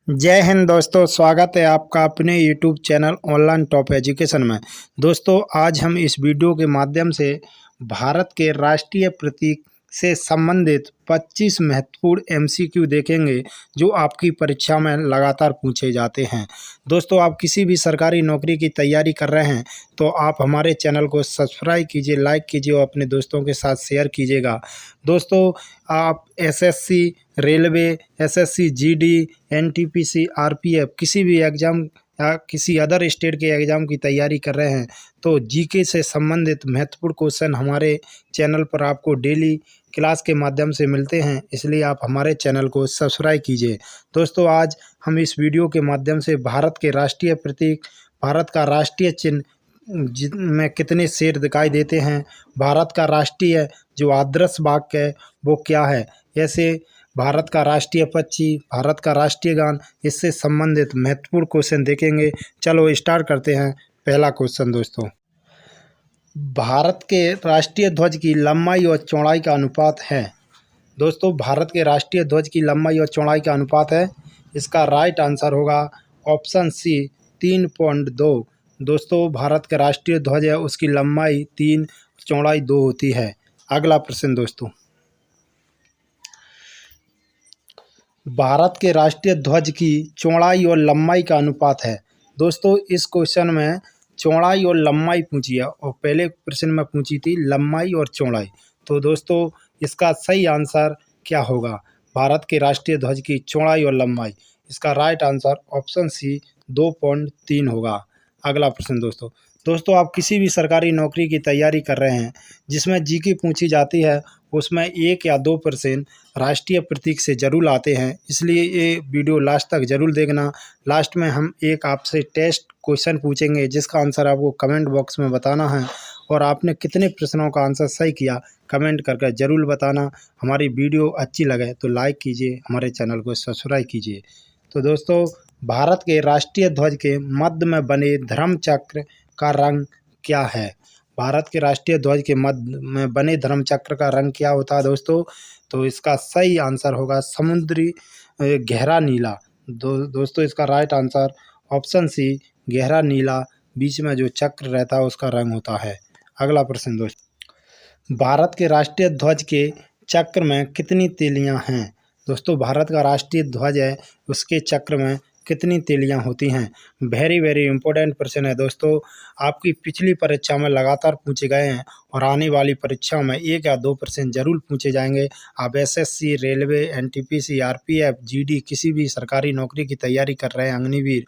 जय हिंद दोस्तों, स्वागत है आपका अपने YouTube channel online top education में। दोस्तों, आज हम इस वीडियो के माध्यम से भारत के राष्ट्रीय प्रतीक से संबंधित 25 महत्वपूर्ण एमसीक्यू देखेंगे जो आपकी परीक्षा में लगातार पूछे जाते हैं। दोस्तों, आप किसी भी सरकारी नौकरी की तैयारी कर रहे हैं तो आप हमारे चैनल को सब्सक्राइब कीजिए, लाइक कीजिए और अपने दोस्तों के साथ शेयर कीजिएगा। दोस्तों, आप SSC, railway, SSC, GD, NTPC, RPF किसी भी एग्ज़ाम या किसी अदर स्टेट के एग्ज़ाम की तैयारी कर रहे हैं तो जीके से संबंधित महत्वपूर्ण क्वेश्चन हमारे चैनल पर आपको डेली क्लास के माध्यम से मिलते हैं, इसलिए आप हमारे चैनल को सब्सक्राइब कीजिए। दोस्तों, आज हम इस वीडियो के माध्यम से भारत के राष्ट्रीय प्रतीक, भारत का राष्ट्रीय चिन्ह में कितने शेर दिखाई देते हैं, भारत का राष्ट्रीय जो आदर्श वाक्य है वो क्या है, ऐसे भारत का राष्ट्रीय पक्षी, भारत का राष्ट्रीय गान, इससे संबंधित महत्वपूर्ण क्वेश्चन देखेंगे। चलो स्टार्ट करते हैं। पहला क्वेश्चन दोस्तों, भारत के राष्ट्रीय ध्वज की लंबाई और चौड़ाई का अनुपात है। दोस्तों, भारत के राष्ट्रीय ध्वज की लंबाई और चौड़ाई का अनुपात है, इसका राइट आंसर होगा ऑप्शन सी 3.2। दोस्तों, भारत का राष्ट्रीय ध्वज है, उसकी लंबाई 3, चौड़ाई 2 होती है। अगला प्रश्न दोस्तों, भारत के राष्ट्रीय ध्वज की चौड़ाई और लंबाई का अनुपात है। दोस्तों, इस क्वेश्चन में चौड़ाई और लंबाई पूछी है और पहले प्रश्न में पूछी थी लंबाई और चौड़ाई। तो दोस्तों, इसका सही आंसर क्या होगा? भारत के राष्ट्रीय ध्वज की चौड़ाई और लंबाई, इसका राइट आंसर ऑप्शन सी 2.3 होगा। अगला प्रश्न दोस्तों, आप किसी भी सरकारी नौकरी की तैयारी कर रहे हैं जिसमें जीके पूछी जाती है, उसमें 1 या 2 प्रश्न राष्ट्रीय प्रतीक से जरूर आते हैं, इसलिए ये वीडियो लास्ट तक जरूर देखना। लास्ट में हम एक आपसे टेस्ट क्वेश्चन पूछेंगे जिसका आंसर आपको कमेंट बॉक्स में बताना है और आपने कितने प्रश्नों का आंसर सही किया कमेंट करके ज़रूर बताना। हमारी वीडियो अच्छी लगे तो लाइक कीजिए, हमारे चैनल को सब्सक्राइब कीजिए। तो दोस्तों, भारत के राष्ट्रीय ध्वज के मध्य में बने धर्म चक्र का रंग क्या है? भारत के राष्ट्रीय ध्वज के मध्य में बने धर्म चक्र का रंग क्या होता है दोस्तों? तो इसका सही आंसर होगा समुद्री गहरा नीला। दोस्तों, इसका राइट आंसर ऑप्शन सी गहरा नीला, बीच में जो चक्र रहता है उसका रंग होता है। अगला प्रश्न दोस्तों, भारत के राष्ट्रीय ध्वज के चक्र में कितनी तीलियां हैं? दोस्तों, भारत का राष्ट्रीय ध्वज है, उसके चक्र में कितनी तीलियां होती हैं? वेरी इंपॉर्टेंट प्रश्न है दोस्तों, आपकी पिछली परीक्षा में लगातार पूछे गए हैं और आने वाली परीक्षाओं में 1 या 2 प्रश्न जरूर पूछे जाएंगे। आप SSC, railway, NTPC, RPF, GD किसी भी सरकारी नौकरी की तैयारी कर रहे हैं अग्निवीर,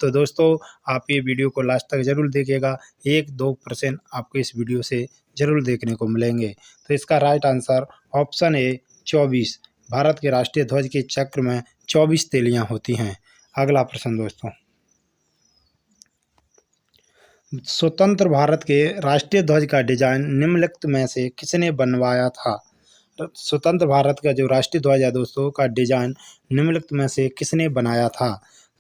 तो दोस्तों आप ये वीडियो को लास्ट तक जरूर देखिएगा। 1-2 प्रश्न आपको इस वीडियो से जरूर देखने को मिलेंगे। तो इसका right answer option A 24। Bharat के राष्ट्रीय ध्वज के चक्र में 24 तीलियां होती हैं। अगला प्रश्न दोस्तों, स्वतंत्र भारत के राष्ट्रीय ध्वज का डिजाइन निम्नलिखित में से किसने बनवाया था? स्वतंत्र भारत का जो राष्ट्रीय ध्वज है दोस्तों का डिजाइन निम्नलिखित में से किसने बनाया था?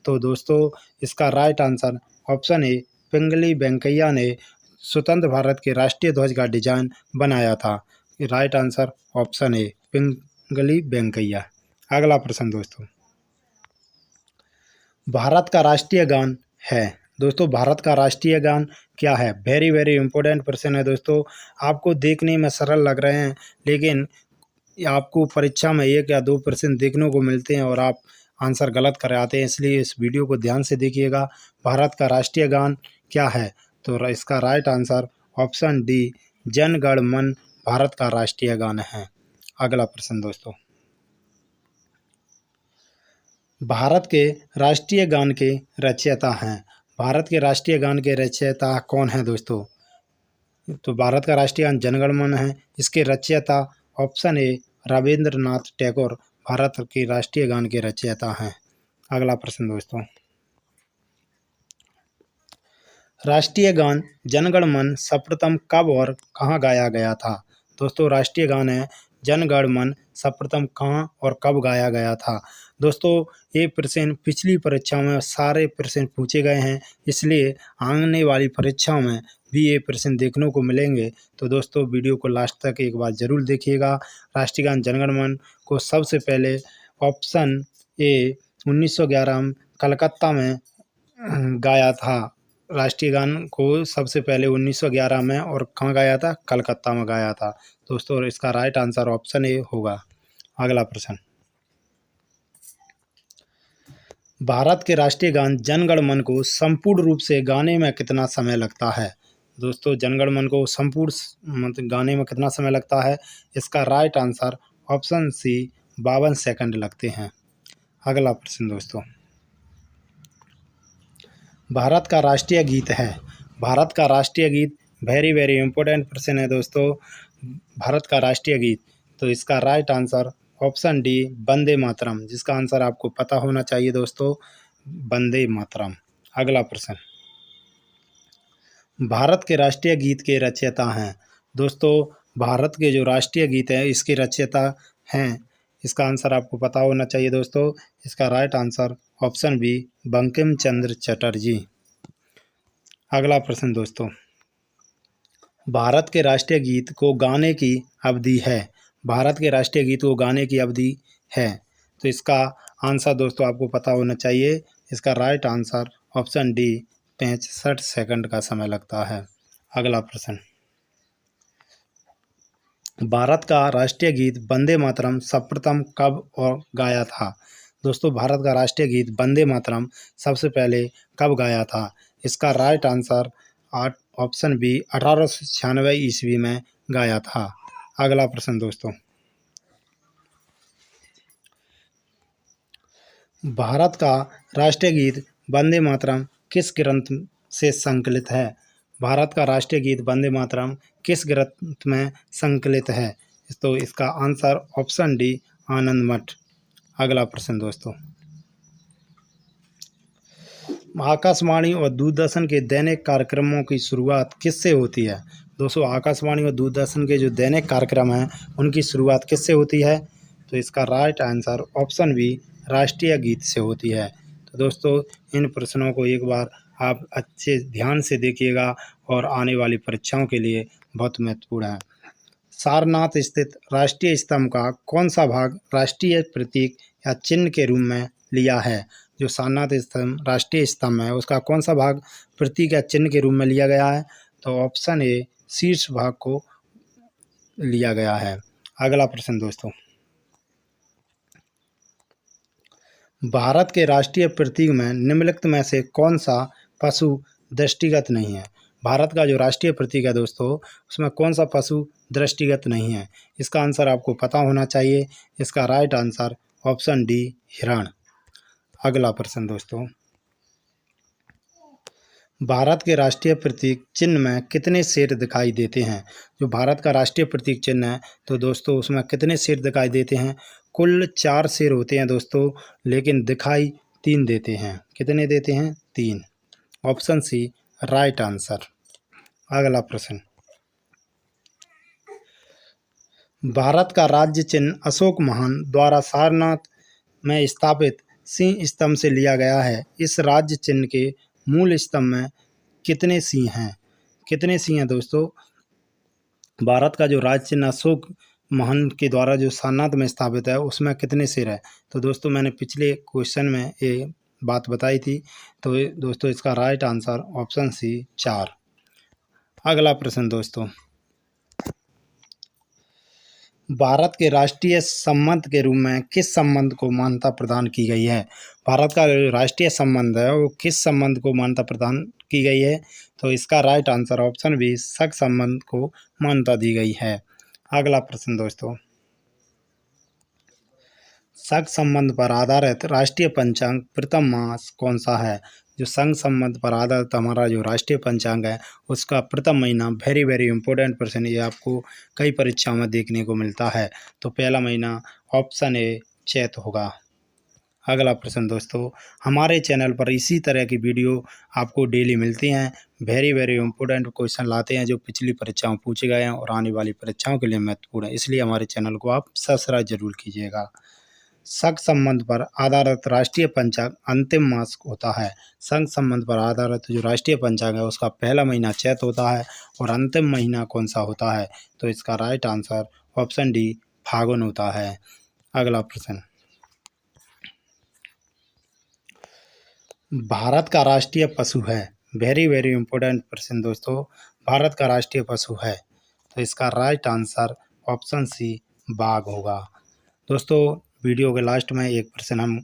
तो दोस्तों, इसका राइट आंसर ऑप्शन ए पिंगली वेंकैया ने स्वतंत्र भारत के राष्ट्रीय ध्वज का डिजाइन बनाया था। राइट आंसर ऑप्शन ए पिंगली वेंकैया। अगला प्रश्न दोस्तों, भारत का राष्ट्रीय गान है। दोस्तों, भारत का राष्ट्रीय गान क्या है? वेरी इंपॉर्टेंट प्रश्न है दोस्तों, आपको देखने में सरल लग रहे हैं लेकिन आपको परीक्षा में 1 या 2 प्रश्न देखने को मिलते हैं और आप आंसर गलत कर आते हैं, इसलिए इस वीडियो को ध्यान से देखिएगा। भारत का राष्ट्रीय गान क्या है? तो इसका right answer option D Jana Gana मन भारत का राष्ट्रीय गान है। अगला प्रश्न दोस्तों, भारत के राष्ट्रीय गान के रचयिता हैं। भारत के राष्ट्रीय गान के रचयिता कौन है दोस्तों? तो भारत का राष्ट्रीय गान जन गण मन है, इसके रचयिता ऑप्शन ए रविंद्रनाथ टैगोर भारत के राष्ट्रीय गान के रचयिता हैं। अगला प्रश्न दोस्तों, राष्ट्रीय गान जन गण मन सर्वप्रथम कब और कहाँ गाया गया था? दोस्तों, राष्ट्रीय गान है जन गण मन सर्वप्रथम कहाँ और कब गाया गया था? दोस्तों, ये प्रश्न पिछली परीक्षा में सारे प्रश्न पूछे गए हैं, इसलिए आने वाली परीक्षाओं में भी ये प्रश्न देखने को मिलेंगे। तो दोस्तों, वीडियो को लास्ट तक एक बार ज़रूर देखिएगा। राष्ट्रीय गान जन गण मन को सबसे पहले ऑप्शन ए 1911 में कलकत्ता में गाया था। राष्ट्रीय गान को सबसे पहले 1911 में और कहाँ गाया था? कलकत्ता में गाया था दोस्तों। और इसका राइट आंसर ऑप्शन ए होगा। अगला प्रश्न, भारत के राष्ट्रीय गान जन गण मन को संपूर्ण रूप से गाने में कितना समय लगता है? दोस्तों, जन गण मन को संपूर्ण गाने में कितना समय लगता है? इसका right answer option C 52 second लगते हैं। अगला प्रश्न दोस्तों, भारत का राष्ट्रीय गीत है। भारत का राष्ट्रीय गीत वेरी वेरी इंपॉर्टेंट प्रश्न है दोस्तों। भारत का राष्ट्रीय गीत, तो इसका right answer option D Vande Mataram, जिसका आंसर आपको पता होना चाहिए दोस्तों, वंदे मातरम। अगला प्रश्न, भारत के राष्ट्रीय गीत के रचयिता हैं। दोस्तों, भारत के जो राष्ट्रीय गीत है इसके रचयिता हैं, इसका आंसर आपको पता होना चाहिए दोस्तों। इसका right answer option B Bankim Chandra Chatterjee. अगला प्रश्न दोस्तों, भारत के राष्ट्रीय गीत को गाने की अवधि है। भारत के राष्ट्रीय गीत को गाने की अवधि है, तो इसका आंसर दोस्तों आपको पता होना चाहिए। इसका right answer option D 65 second का समय लगता है। अगला प्रश्न, भारत का राष्ट्रीय गीत वंदे मातरम सर्वप्रथम कब और गाया था? दोस्तों, भारत का राष्ट्रीय गीत वंदे मातरम सबसे पहले कब गाया था? इसका राइट आंसर ऑप्शन बी 1896 ईस्वी में गाया था। अगला प्रश्न दोस्तों, भारत का राष्ट्रीय गीत वंदे मातरम किस ग्रंथ से संकलित है? भारत का राष्ट्रीय गीत वंदे मातरम किस ग्रंथ में संकलित है? तो इसका आंसर ऑप्शन डी आनंद मठ। अगला प्रश्न दोस्तों, आकाशवाणी और दूरदर्शन के दैनिक कार्यक्रमों की शुरुआत किससे होती है? दोस्तों, आकाशवाणी और दूरदर्शन के जो दैनिक कार्यक्रम हैं उनकी शुरुआत किससे होती है? तो इसका राइट आंसर ऑप्शन बी राष्ट्रीय गीत से होती है। तो दोस्तों, इन प्रश्नों को एक बार आप अच्छे ध्यान से देखिएगा और आने वाली परीक्षाओं के लिए बहुत महत्वपूर्ण है। सारनाथ स्थित राष्ट्रीय स्तंभ का कौन सा भाग राष्ट्रीय प्रतीक या चिन्ह के रूप में लिया है? जो सारनाथ स्तंभ राष्ट्रीय स्तंभ है उसका कौन सा भाग प्रतीक या चिन्ह के रूप में लिया गया है? तो ऑप्शन ए शीर्ष भाग को लिया गया है। अगला प्रश्न दोस्तों, भारत के राष्ट्रीय प्रतीक में निम्नलिखित में से कौन सा पशु दृष्टिगत नहीं है? भारत का जो राष्ट्रीय प्रतीक है दोस्तों उसमें कौन सा पशु दृष्टिगत नहीं है? इसका आंसर आपको पता होना चाहिए। इसका राइट आंसर ऑप्शन डी हिरण। अगला प्रश्न दोस्तों, भारत के राष्ट्रीय प्रतीक चिन्ह में कितने शेर दिखाई देते हैं? जो भारत का राष्ट्रीय प्रतीक चिन्ह है तो दोस्तों उसमें कितने शेर दिखाई देते हैं? कुल 4 शेर होते हैं दोस्तों, लेकिन दिखाई 3 देते हैं। कितने देते हैं? 3। Option C right answer. अगला प्रश्न, भारत का राज्य चिन्ह अशोक महान द्वारा सारनाथ में स्थापित सिंह स्तंभ से लिया गया है। इस राज्य चिन्ह के मूल स्तंभ में कितने सिंह हैं? कितने सिंह हैं दोस्तों? भारत का जो राज्य चिन्ह अशोक महान के द्वारा जो सारनाथ में स्थापित है उसमें कितने सिर है? तो दोस्तों मैंने पिछले क्वेश्चन में ये बात बताई थी। तो दोस्तों इसका राइट आंसर ऑप्शन सी 4। अगला प्रश्न दोस्तों, भारत के राष्ट्रीय संबंध के रूप में किस संबंध को मान्यता प्रदान की गई है? भारत का जो राष्ट्रीय संबंध है वो किस संबंध को मान्यता प्रदान की गई है? तो इसका राइट आंसर ऑप्शन बी सग संबंध को मान्यता दी गई है। अगला प्रश्न दोस्तों, सग संबंध पर आधारित राष्ट्रीय पंचांग प्रथम मास कौन सा है? जो संघ संबंध पर आधारित हमारा जो राष्ट्रीय पंचांग है उसका प्रथम महीना वेरी वेरी इंपॉर्टेंट प्रश्न, ये आपको कई परीक्षाओं में देखने को मिलता है। तो पहला महीना ऑप्शन ए चैत होगा। अगला प्रश्न दोस्तों, हमारे चैनल पर इसी तरह की वीडियो आपको डेली मिलती हैं। वेरी वेरी इंपॉर्टेंट क्वेश्चन लाते हैं जो पिछली परीक्षाओं पूछे गए हैं और आने वाली परीक्षाओं के लिए महत्वपूर्ण है, इसलिए हमारे चैनल को आप सब्सक्राइब जरूर कीजिएगा। संघ संबंध पर आधारित राष्ट्रीय पंचांग अंतिम मास होता है। संघ संबंध पर आधारित जो राष्ट्रीय पंचांग है उसका पहला महीना चैत होता है और अंतिम महीना कौन सा होता है? तो इसका राइट आंसर ऑप्शन डी फागुन होता है। अगला प्रश्न, भारत का राष्ट्रीय पशु है? वेरी वेरी इंपॉर्टेंट प्रश्न दोस्तों। भारत का राष्ट्रीय पशु है, तो इसका राइट आंसर ऑप्शन सी बाघ होगा। दोस्तों वीडियो के लास्ट में एक प्रश्न हम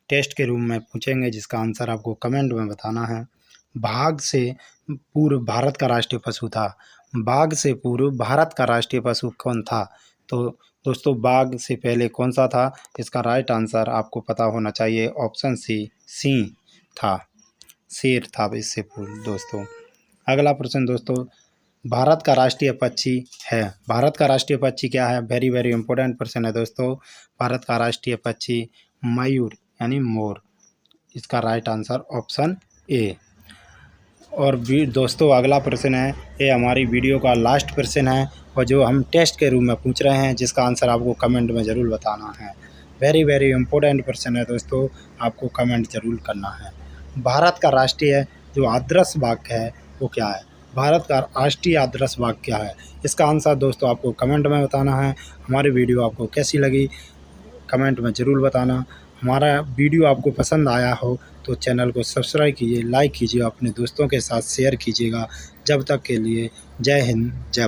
टेस्ट के रूप में पूछेंगे, जिसका आंसर आपको कमेंट में बताना है। बाघ से पूर्व भारत का राष्ट्रीय पशु था। बाघ से पूर्व भारत का राष्ट्रीय पशु कौन था? तो दोस्तों बाघ से पहले कौन सा था? इसका राइट आंसर आपको पता होना चाहिए, ऑप्शन सी सिंह था, शेर था इससे पूर्व। दोस्तों अगला प्रश्न दोस्तों, भारत का राष्ट्रीय पक्षी है। भारत का राष्ट्रीय पक्षी क्या है? वेरी वेरी इंपॉर्टेंट प्रश्न है दोस्तों। भारत का राष्ट्रीय पक्षी मयूर यानी मोर, इसका राइट आंसर ऑप्शन ए। और भी दोस्तों अगला प्रश्न है, ये हमारी वीडियो का लास्ट प्रश्न है और जो हम टेस्ट के रूप में पूछ रहे हैं, जिसका आंसर आपको कमेंट में ज़रूर बताना है। वेरी वेरी इंपॉर्टेंट प्रश्न है दोस्तों, आपको कमेंट ज़रूर करना है। भारत का राष्ट्रीय जो आदर्श वाक्य है वो क्या है? भारत का राष्ट्रीय आदर्श वाक्य क्या है? इसका आंसर दोस्तों आपको कमेंट में बताना है। हमारी वीडियो आपको कैसी लगी कमेंट में ज़रूर बताना। हमारा वीडियो आपको पसंद आया हो तो चैनल को सब्सक्राइब कीजिए, लाइक कीजिए, अपने दोस्तों के साथ शेयर कीजिएगा। जब तक के लिए जय हिंद, जय